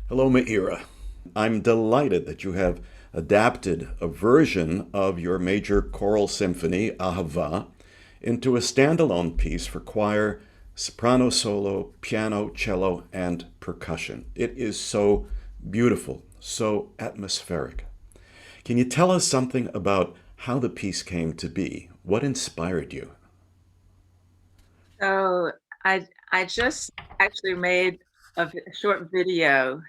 Hello, Meira. I'm delighted that you have adapted a version of your major choral symphony, Ahava, into a standalone piece for choir, soprano solo, piano, cello, and percussion. It is so beautiful, so atmospheric. Can you tell us something about how the piece came to be? What inspired you? So I just actually made a short video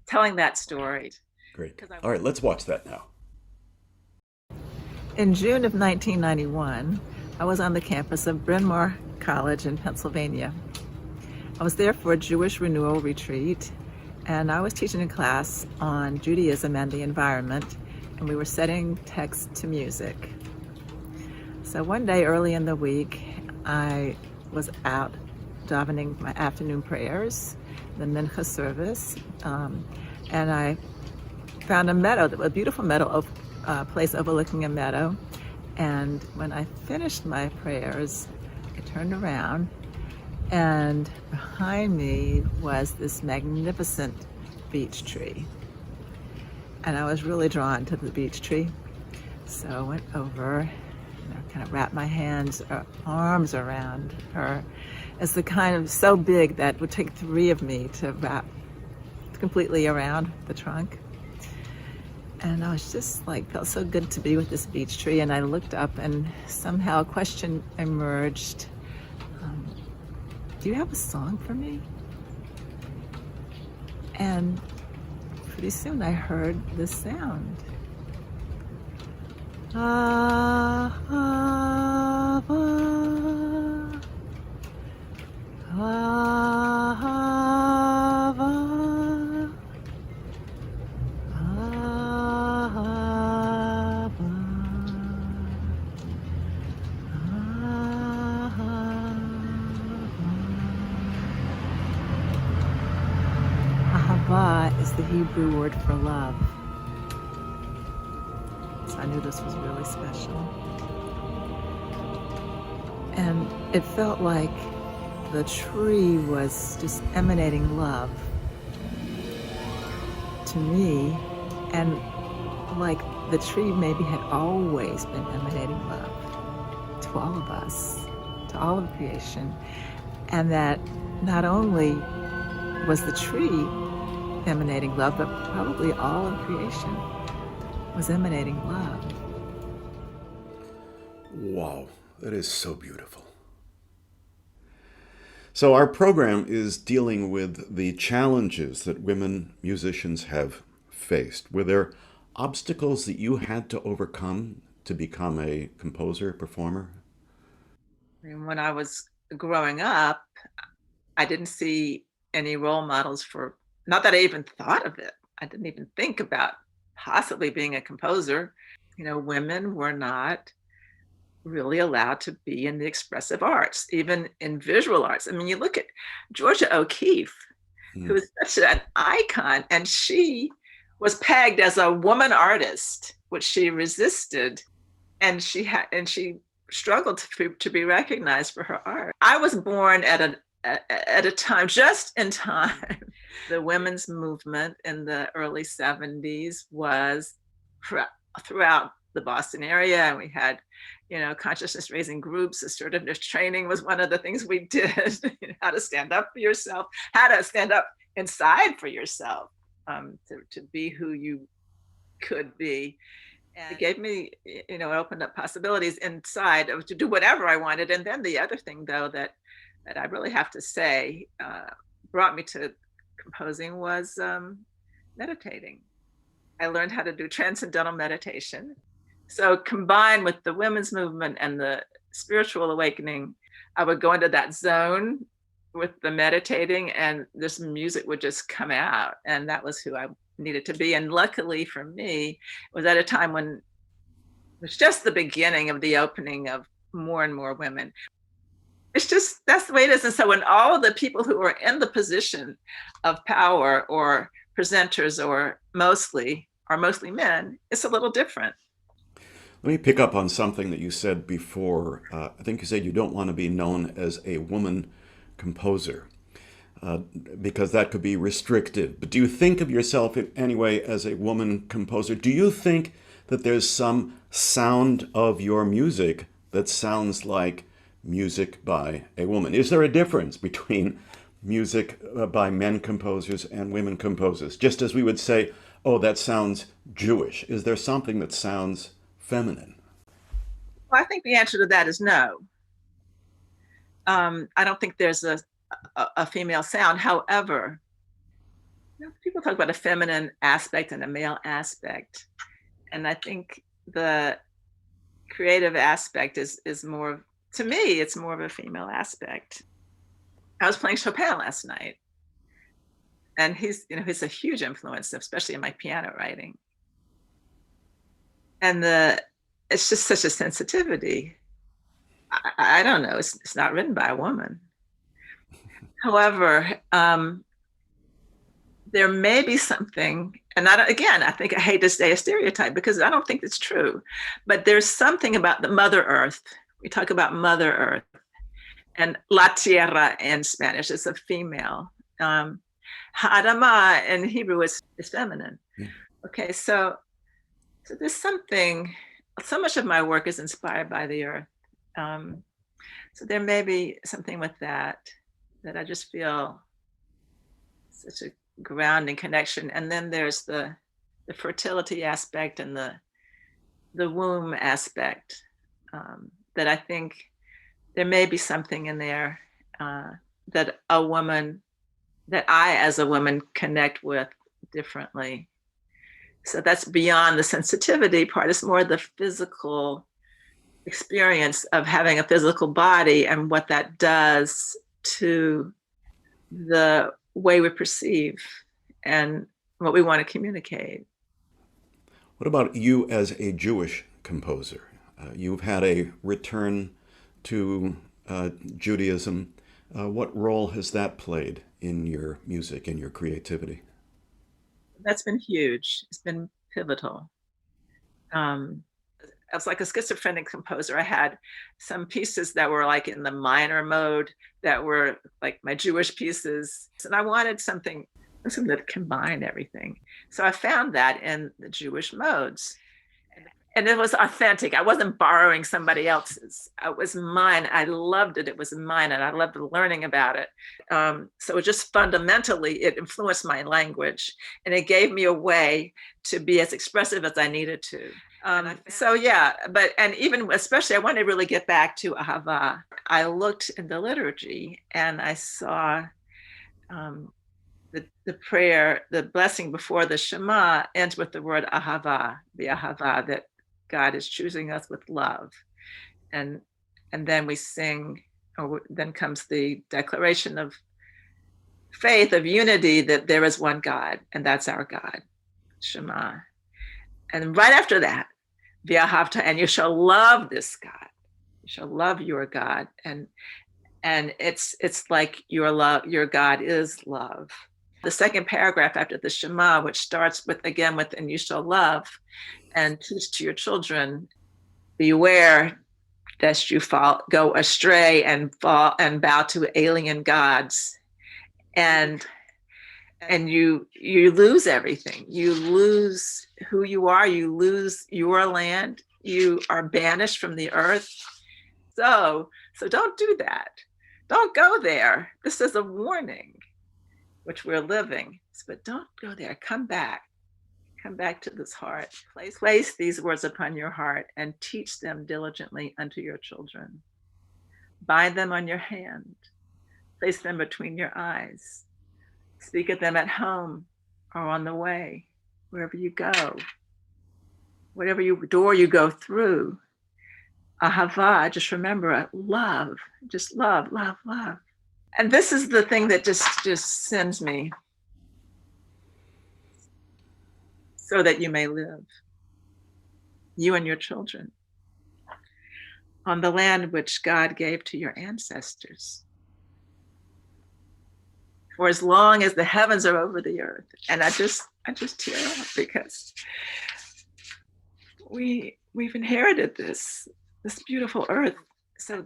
telling that story Great. because I All right, let's watch that now. In June of 1991, I was on the campus of Bryn Mawr College in Pennsylvania. I was there for a Jewish renewal retreat, and I was teaching a class on Judaism and the environment, and we were setting text to music. So one day early in the week, I was out davening my afternoon prayers, the mincha service, and I found a meadow, a beautiful meadow, place overlooking a meadow. And when I finished my prayers, I turned around, and behind me was this magnificent beech tree. And I was really drawn to the beech tree. So I went over, kind of wrapped my arms around her. It's the kind of so big that it would take three of me to wrap completely around the trunk. And I was just felt so good to be with this beech tree. And I looked up, and somehow a question emerged. Do you have a song for me? And pretty soon I heard this sound. Ahava, Ahava, Ahava, Ahava is the Hebrew word for love. So I knew this was really special. And it felt like the tree was just emanating love to me, and like the tree maybe had always been emanating love to all of us, to all of creation. And that not only was the tree emanating love, but probably all of creation was emanating love. Wow, that is so beautiful. So, our program is dealing with the challenges that women musicians have faced. Were there obstacles that you had to overcome to become a composer, performer? mean, when I was growing up, I didn't see any role models for, not that I even thought of it. I didn't even think about possibly being a composer. Women were not really allowed to be in the expressive arts, even in visual arts. I mean, you look at Georgia O'Keeffe, Hmm. who is such an icon, and she was pegged as a woman artist, which she resisted, and she struggled to be recognized for her art. I was born at a time, just in time. The women's movement in the early 70s was throughout the Boston area, and we had, consciousness raising groups. Assertiveness training was one of the things we did. How to stand up for yourself, how to stand up inside for yourself, to be who you could be. And it gave me, it opened up possibilities inside to do whatever I wanted. And then the other thing, though, that I really have to say brought me to composing was meditating. I learned how to do transcendental meditation. So combined with the women's movement and the spiritual awakening, I would go into that zone with the meditating, and this music would just come out. And that was who I needed to be. And luckily for me, it was at a time when it was just the beginning of the opening of more and more women. It's just, that's the way it is. And so when all the people who are in the position of power or presenters are mostly men, it's a little different. Let me pick up on something that you said before. I think you said you don't want to be known as a woman composer. because that could be restrictive. But do you think of yourself anyway as a woman composer? Do you think that there's some sound of your music that sounds like music by a woman? Is there a difference between music by men composers and women composers? Just as we would say, oh, that sounds Jewish. Is there something that sounds feminine? Well, I think the answer to that is no. I don't think there's a female sound. However, people talk about a feminine aspect and a male aspect. And I think the creative aspect is more, to me, it's more of a female aspect. I was playing Chopin last night, and he's a huge influence, especially in my piano writing. And it's just such a sensitivity. I don't know, it's not written by a woman. However, there may be something, and I think I hate to say a stereotype because I don't think it's true, but there's something about the Mother Earth. We talk about Mother Earth, and La Tierra in Spanish is a female. Adama in Hebrew is feminine. Yeah. Okay, so there's something, so much of my work is inspired by the earth. So there may be something with that I just feel such a grounding connection. And then there's the fertility aspect and the womb aspect, that I think there may be something in there that I as a woman connect with differently. So that's beyond the sensitivity part. It's more the physical experience of having a physical body and what that does to the way we perceive and what we want to communicate. What about you as a Jewish composer? You've had a return to Judaism. What role has that played in your music and your creativity? That's been huge. It's been pivotal. I was like a schizophrenic composer. I had some pieces that were like in the minor mode that were like my Jewish pieces. And I wanted something that combined everything. So I found that in the Jewish modes. And it was authentic. I wasn't borrowing somebody else's. It was mine. I loved it. It was mine. And I loved learning about it. So it just fundamentally, it influenced my language. And it gave me a way to be as expressive as I needed to. So yeah, and even especially, I wanted to really get back to Ahava. I looked in the liturgy and I saw the prayer, the blessing before the Shema ends with the word Ahava, the Ahava, that God is choosing us with love. And then we sing, or then comes the declaration of faith, of unity, that there is one God, and that's our God, Shema. And right after that, V'ahavta, and you shall love this God. You shall love your God. And it's like your love, your God is love. The second paragraph after the Shema, which starts with, again, with, and you shall love, and teach to your children, beware lest you go astray and fall and bow to alien gods. And you lose everything. You lose who you are. You lose your land. You are banished from the earth. So don't do that. Don't go there. This is a warning, which we're living. But don't go there. Come back. Come back to this heart. Place these words upon your heart and teach them diligently unto your children. Bind them on your hand. Place them between your eyes. Speak of them at home or on the way, wherever you go, whatever door you go through. Ahava, just remember, love, just love, love, love. And this is the thing that just sends me, so that you may live, you and your children, on the land which God gave to your ancestors, for as long as the heavens are over the earth. And I just tear up because we've inherited this beautiful earth. So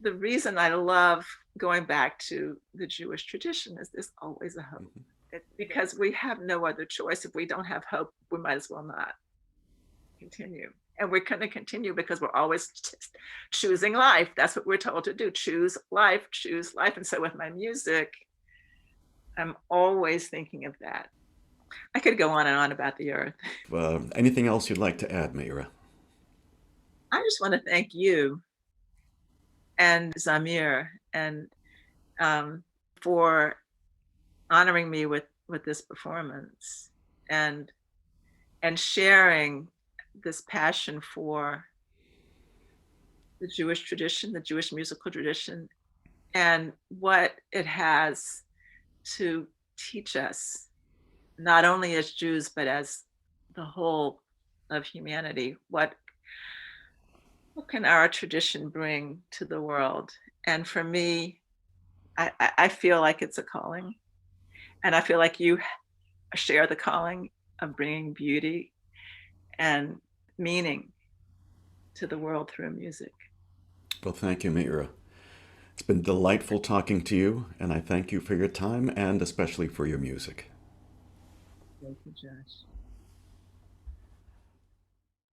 the reason I love going back to the Jewish tradition is there's always a hope. Because we have no other choice. If we don't have hope, we might as well not continue. And we're going to continue because we're always choosing life. That's what we're told to do. Choose life, choose life. And so with my music, I'm always thinking of that. I could go on and on about the earth. Anything else you'd like to add, Meira? I just want to thank you and Zamir and for honoring me with this performance and sharing this passion for the Jewish tradition, the Jewish musical tradition, and what it has to teach us, not only as Jews, but as the whole of humanity. What can our tradition bring to the world? And for me, I feel like it's a calling. And I feel like you share the calling of bringing beauty and meaning to the world through music. Well, thank you, Meira. It's been delightful talking to you, and I thank you for your time and especially for your music. Thank you, Josh.